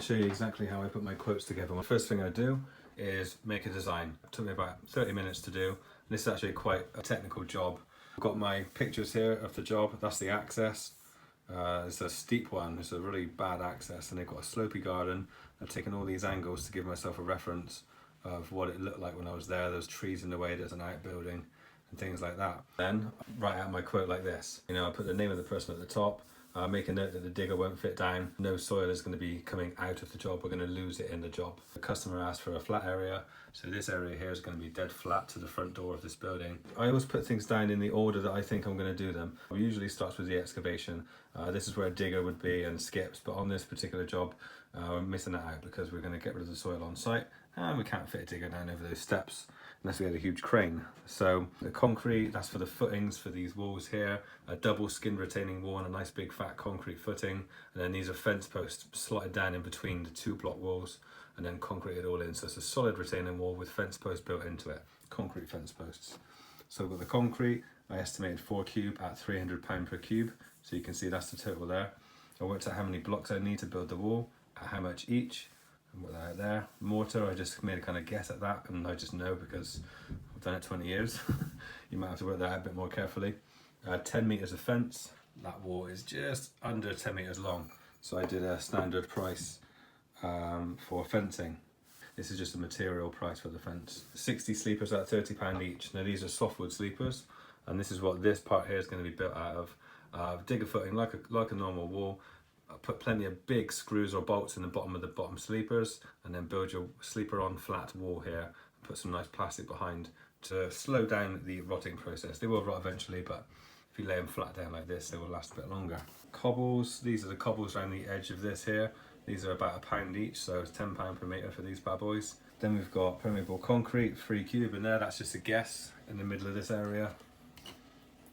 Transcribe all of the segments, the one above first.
to show you exactly how I put my quotes together. The first thing I do is make a design. It took me about 30 minutes to do. This is actually quite a technical job. I've got my pictures here of the job. That's the access. It's a steep one. It's a really bad access, and they've got a slopey garden. I've taken all these angles to give myself a reference of what it looked like when I was there. There's trees in the way, there's an outbuilding and things like that. Then write out my quote like this. I put the name of the person at the top. Make a note that the digger won't fit down. No soil is going to be coming out of the job. We're going to lose it in the job. The customer asked for a flat area, so this area here is going to be dead flat to the front door of this building. I always put things down in the order that I think I'm going to do them. It usually starts with the excavation. This is where a digger would be and skips, but on this particular job we're missing that out because we're going to get rid of the soil on site, and we can't fit a digger down over those steps unless we had a huge crane. So the concrete, that's for the footings for these walls here, a double skin retaining wall and a nice big fat concrete footing, and then these are fence posts slotted down in between the two block walls and then concreted all in. So it's a solid retaining wall with fence posts built into it, concrete fence posts. So I've got the concrete, I estimated 4 cube at £300 per cube, so you can see that's the total there. I worked out how many blocks I need to build the wall, at how much each, and what out there. Mortar, I just made a kind of guess at that, and I just know because I've done it 20 years. You might have to work that out a bit more carefully. 10 meters of fence. That wall is just under 10 meters long, so I did a standard price for fencing. This is just a material price for the fence. 60 sleepers at £30 each. Now these are softwood sleepers, and this is what this part here is going to be built out of. Digger footing like a normal wall. Put plenty of big screws or bolts in the bottom of the bottom sleepers, and then build your sleeper on flat wall here. Put some nice plastic behind to slow down the rotting process. They will rot eventually, but if you lay them flat down like this, they will last a bit longer. Cobbles, these are the cobbles around the edge of this here. These are about £1 each, so it's £10 per metre for these bad boys. Then we've got permeable concrete, 3 cube in there, that's just a guess, in the middle of this area.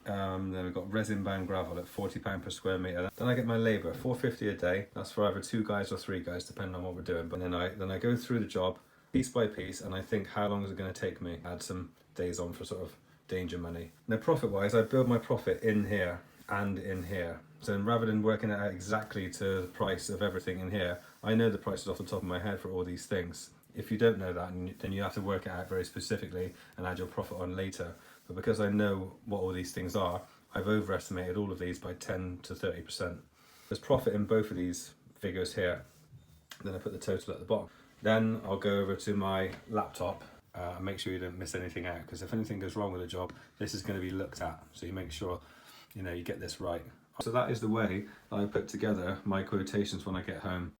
Then we've got resin bound gravel at £40 per square metre. Then I get my labour, £4.50 a day. That's for either 2 guys or 3 guys, depending on what we're doing. But then I go through the job piece by piece, and I think, how long is it going to take me? Add some days on for sort of danger money. Now profit wise, I build my profit in here and in here. So rather than working it out exactly to the price of everything in here, I know the prices off the top of my head for all these things. If you don't know that, then you have to work it out very specifically and add your profit on later. But because I know what all these things are, I've overestimated all of these by 10 to 30%. There's profit in both of these figures here. Then I put the total at the bottom. Then I'll go over to my laptop and make sure you don't miss anything out, because if anything goes wrong with a job, this is going to be looked at. So you make sure you get this right. So that is the way that I put together my quotations when I get home.